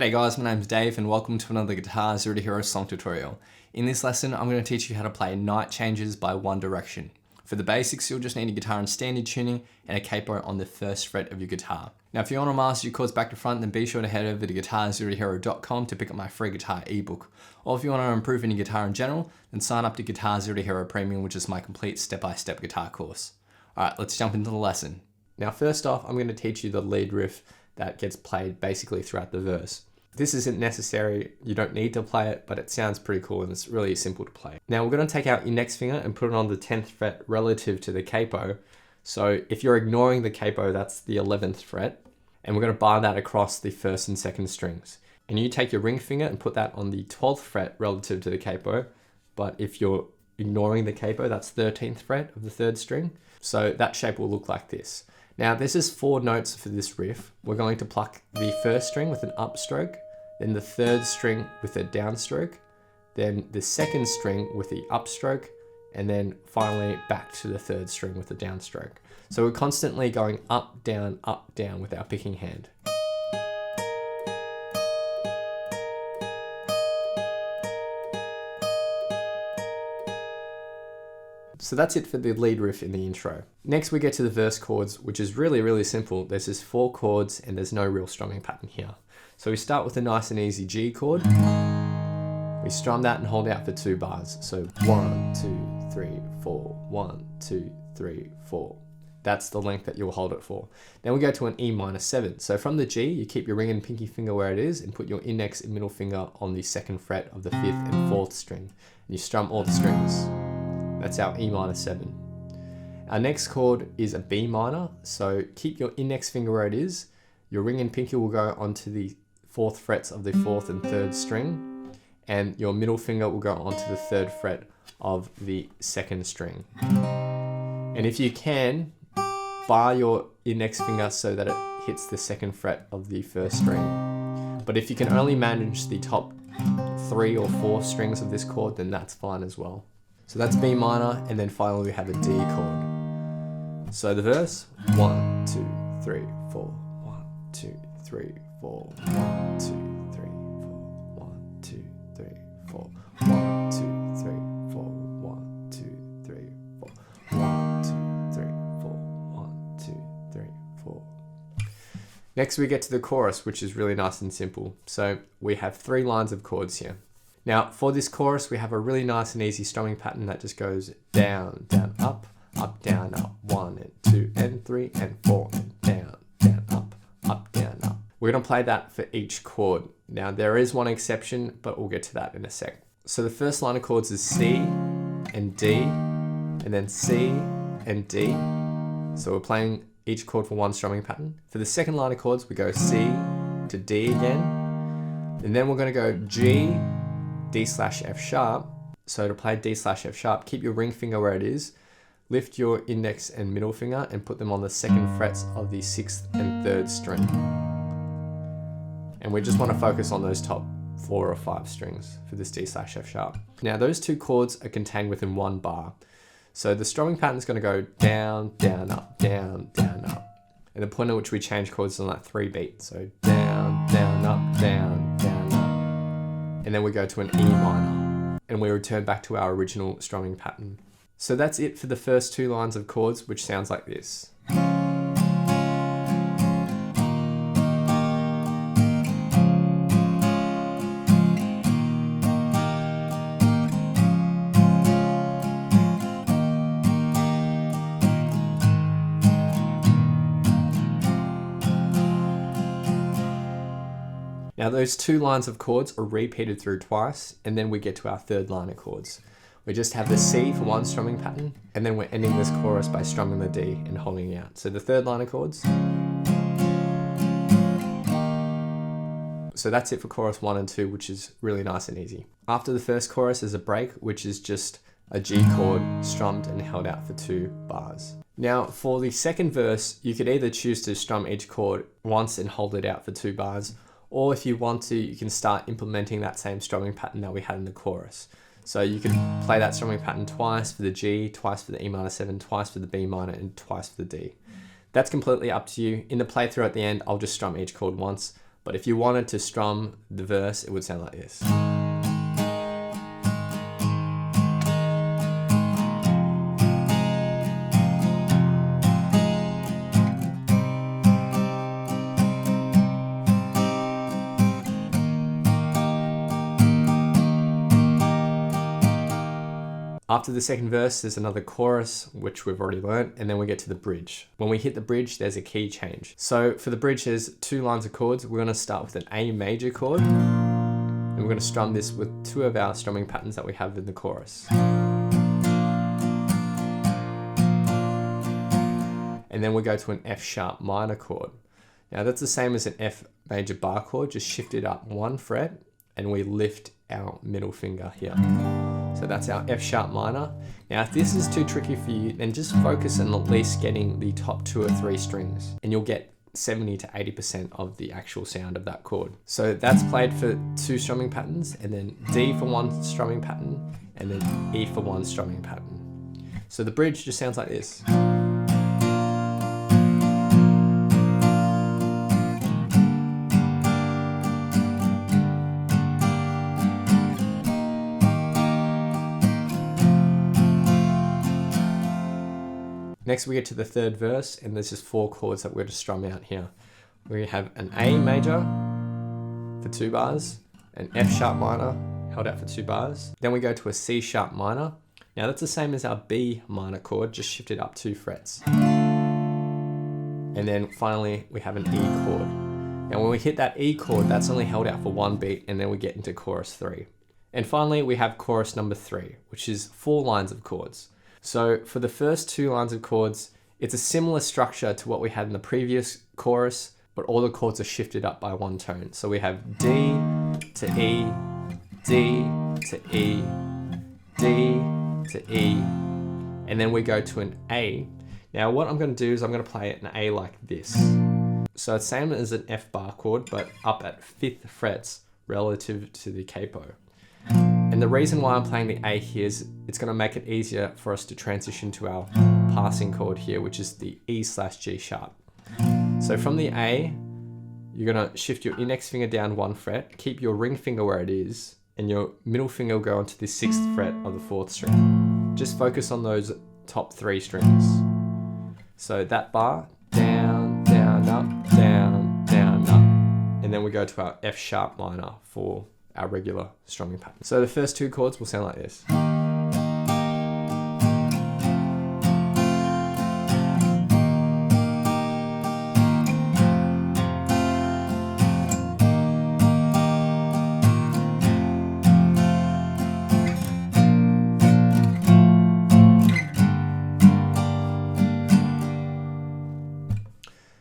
Hey guys, my name's Dave and welcome to another Guitar Zero to Hero song tutorial. In this lesson, I'm going to teach you how to play Night Changes by One Direction. For the basics, you'll just need a guitar in standard tuning and a capo on the first fret of your guitar. Now, if you want to master your chords back to front, then be sure to head over to guitarzerotohero.com to pick up my free guitar ebook. Or if you want to improve in your guitar in general, then sign up to GZ2H Premium, which is my complete step-by-step guitar course. Alright, let's jump into the lesson. Now, first off, I'm going to teach you the lead riff that gets played basically throughout the verse. This isn't necessary, you don't need to play it, but it sounds pretty cool and it's really simple to play. Now we're going to take out your next finger and put it on the 10th fret relative to the capo. So if you're ignoring the capo, that's the 11th fret. And we're going to bar that across the first and second strings. And you take your ring finger and put that on the 12th fret relative to the capo. But if you're ignoring the capo, that's 13th fret of the third string. So that shape will look like this. Now this is 4 notes for this riff. We're going to pluck the first string with an upstroke, then the third string with a downstroke, then the second string with the upstroke, and then finally back to the third string with the downstroke. So we're constantly going up, down, with our picking hand. So that's it for the lead riff in the intro. Next we get to the verse chords, which is really simple. There's just 4 chords and there's no real strumming pattern here. So we start with a nice and easy G chord. We strum that and hold out for 2 bars. So 1, 2, 3, 4, 1, 2, 3, 4. That's the length that you'll hold it for. Then we go to an E minor 7. So from the G, you keep your ring and pinky finger where it is and put your index and middle finger on the 2nd fret of the 5th and 4th string. And you strum all the strings. That's our E minor 7. Our next chord is a B minor, so keep your index finger where it is. Your ring and pinky will go onto the 4th frets of the 4th and 3rd string, and your middle finger will go onto the 3rd fret of the 2nd string. And if you can, bar your index finger so that it hits the 2nd fret of the 1st string. But if you can only manage the top 3 or 4 strings of this chord, then that's fine as well. So that's B minor, and then finally we have a D chord. So the verse, 1, 2, 3, 4, 1, 2, 3, 4, 1, 2, 3, 4, 1, 2, 3, 4, 1, 2, 3, 4, 1, 2, 3, 4, 1, 2, 3, 4, 1, 2, 3, 4. Next we get to the chorus, which is really nice and simple. So we have 3 lines of chords here. Now for this chorus, we have a really nice and easy strumming pattern that just goes down, down, up, down, up, 1 and 2 and 3 and 4 and down, down, up, down, up. We're going to play that for each chord. Now there is one exception, but we'll get to that in a sec. So the first line of chords is C and D, and then C and D. So we're playing each chord for 1 strumming pattern. For the second line of chords, we go C to D again, and then we're going to go G, D/F sharp. So to play D/F sharp, keep your ring finger where it is, lift your index and middle finger and put them on the 2nd frets of the 6th and 3rd string. And we just want to focus on those top 4 or 5 strings for this D/F sharp. Now those 2 chords are contained within 1 bar. So the strumming pattern is going to go down, down, up, down, down, up. And the point at which we change chords is on that 3 beat. So down, down, up, down, down, up. And then we go to an E minor, and we return back to our original strumming pattern. So that's it for the first 2 lines of chords, which sounds like this. Now those 2 lines of chords are repeated through twice, and then we get to our 3rd line of chords. We just have the C for 1 strumming pattern, and then we're ending this chorus by strumming the D and holding it out. So the 3rd line of chords. So that's it for chorus 1 and 2, which is really nice and easy. After the first chorus is a break, which is just a G chord strummed and held out for 2 bars. Now for the second verse, you could either choose to strum each chord once and hold it out for 2 bars, or if you want to, you can start implementing that same strumming pattern that we had in the chorus. So you can play that strumming pattern twice for the G, twice for the E minor 7, twice for the B minor, and twice for the D. That's completely up to you. In the playthrough at the end, I'll just strum each chord once, But if you wanted to strum the verse, it would sound like this. After the second verse, there's another chorus, which we've already learned, and then we get to the bridge. When we hit the bridge, there's a key change. So for the bridge, there's 2 lines of chords. We're gonna start with an A major chord, and we're gonna strum this with 2 of our strumming patterns that we have in the chorus. And then we go to an F sharp minor chord. Now that's the same as an F major bar chord, just shifted up 1 fret, and we lift our middle finger here. So that's our F sharp minor. Now, if this is too tricky for you, then just focus on at least getting the top 2 or 3 strings, and you'll get 70 to 80% of the actual sound of that chord. So that's played for 2 strumming patterns, and then D for 1 strumming pattern, and then E for 1 strumming pattern. So the bridge just sounds like this. Next we get to the third verse, and there's just 4 chords that we're to strum out here. We have an A major for 2 bars, an F sharp minor held out for 2 bars. Then we go to a C sharp minor. Now that's the same as our B minor chord, just shifted up 2 frets. And then finally we have an E chord. Now when we hit that E chord, that's only held out for 1 beat, and then we get into chorus 3. And finally we have chorus number 3, which is 4 lines of chords. So for the first 2 lines of chords, it's a similar structure to what we had in the previous chorus, but all the chords are shifted up by 1 tone. So we have D to E, D to E, D to E, and then we go to an A. Now what I'm going to do is I'm going to play an A like this. So it's same as an F bar chord, but up at 5th frets relative to the capo. And the reason why I'm playing the A here is it's going to make it easier for us to transition to our passing chord here, which is the E/G sharp. So from the A, you're going to shift your index finger down 1 fret, keep your ring finger where it is, and your middle finger will go onto the 6th fret of the 4th string. Just focus on those top 3 strings. So that bar, down, down, up, down, down, up. And then we go to our F sharp minor for our regular strumming pattern. So the first 2 chords will sound like this.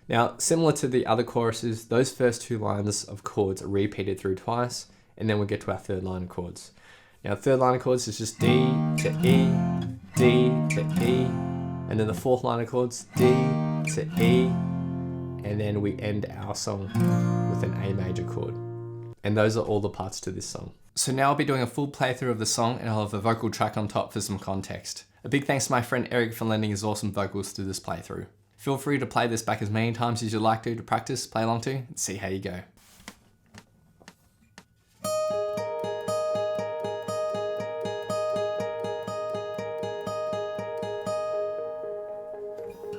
Now, similar to the other choruses, those first 2 lines of chords are repeated through twice, and then we get to our 3rd line of chords. Now, the 3rd line of chords is just D to E, D to E, and then the 4th line of chords, D to E, and then we end our song with an A major chord. And those are all the parts to this song. So now I'll be doing a full playthrough of the song, and I'll have a vocal track on top for some context. A big thanks to my friend Eric for lending his awesome vocals to this playthrough. Feel free to play this back as many times as you'd like to practice, play along to, and see how you go.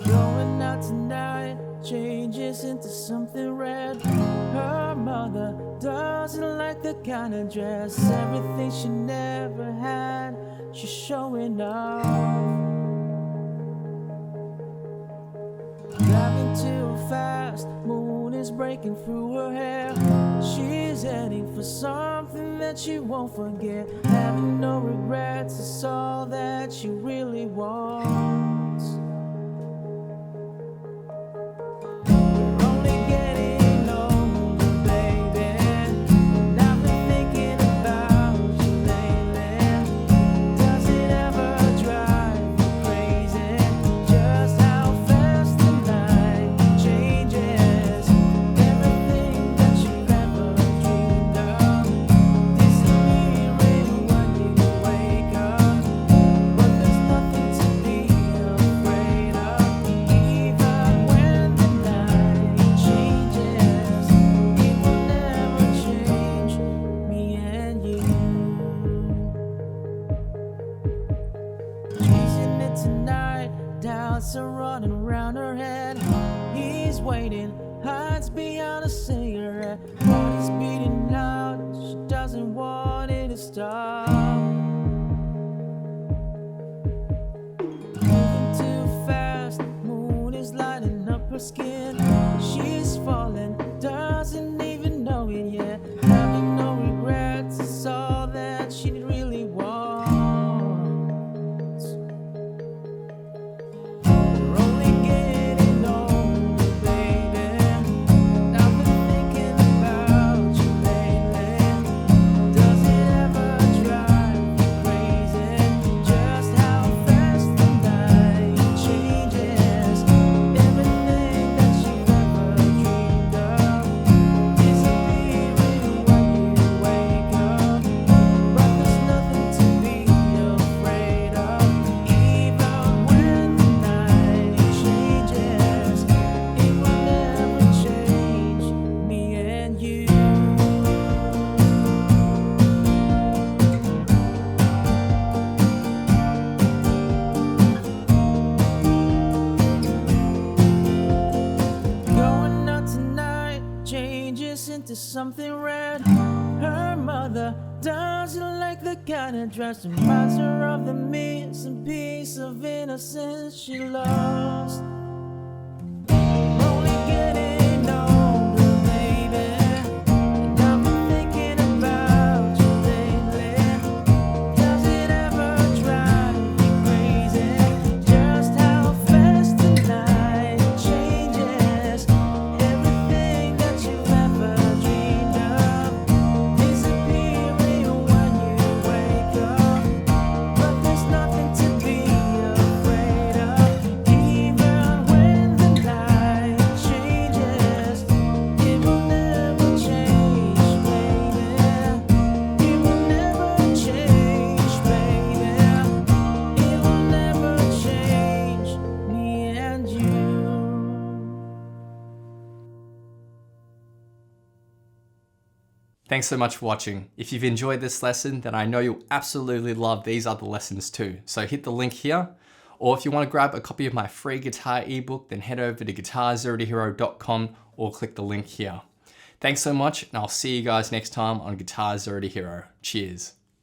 Going out tonight changes into something red. Her mother doesn't like the kind of dress. Everything she never had, she's showing off. Driving too fast, moon is breaking through her hair. She's heading for something that she won't forget. Having no regrets is all that she really wants. We're only getting older, baby, and I've been thinking about you lately. Does it ever drive you crazy? Just how fast the night changes. Everything that you've ever dreamed of disappearing when you wake up. But there's nothing to Chasing it tonight, doubts are running around her head. He's waiting, hides behind a cigarette. Heart is beating loud, she doesn't want it to stop. Moving too fast, moon is lighting up her skin. She's falling, doesn't even know it yet. Having no regrets is all that she really wants. We're only getting older, baby. I've been thinking about you lately. Does it ever drive you crazy? Just how fast the night changes. Everything that you've ever dreamed of disappearing when you wake up. But there's nothing to be afraid of. Even when the night changes, it will never change me and you. Going out tonight changes into something red. Her mother doesn't like the kind of dress. Reminds her of the missing piece of innocence she lost. Only getting older, baby. And I've been thinking about you lately. Does it ever drive you crazy? Just how fast the night changes. Everything that you've ever dreamed of disappearing when you wake up. But there's nothing to be afraid of. Even when the night changes, it will never change, baby. It will never change, baby. It will never change me and you. Thanks so much for watching. If you've enjoyed this lesson, then I know you'll absolutely love these other lessons too. So hit the link here. Or if you want to grab a copy of my free guitar ebook, then head over to guitarzerotohero.com or click the link here. Thanks so much, and I'll see you guys next time on Guitar Zero to Hero. Cheers.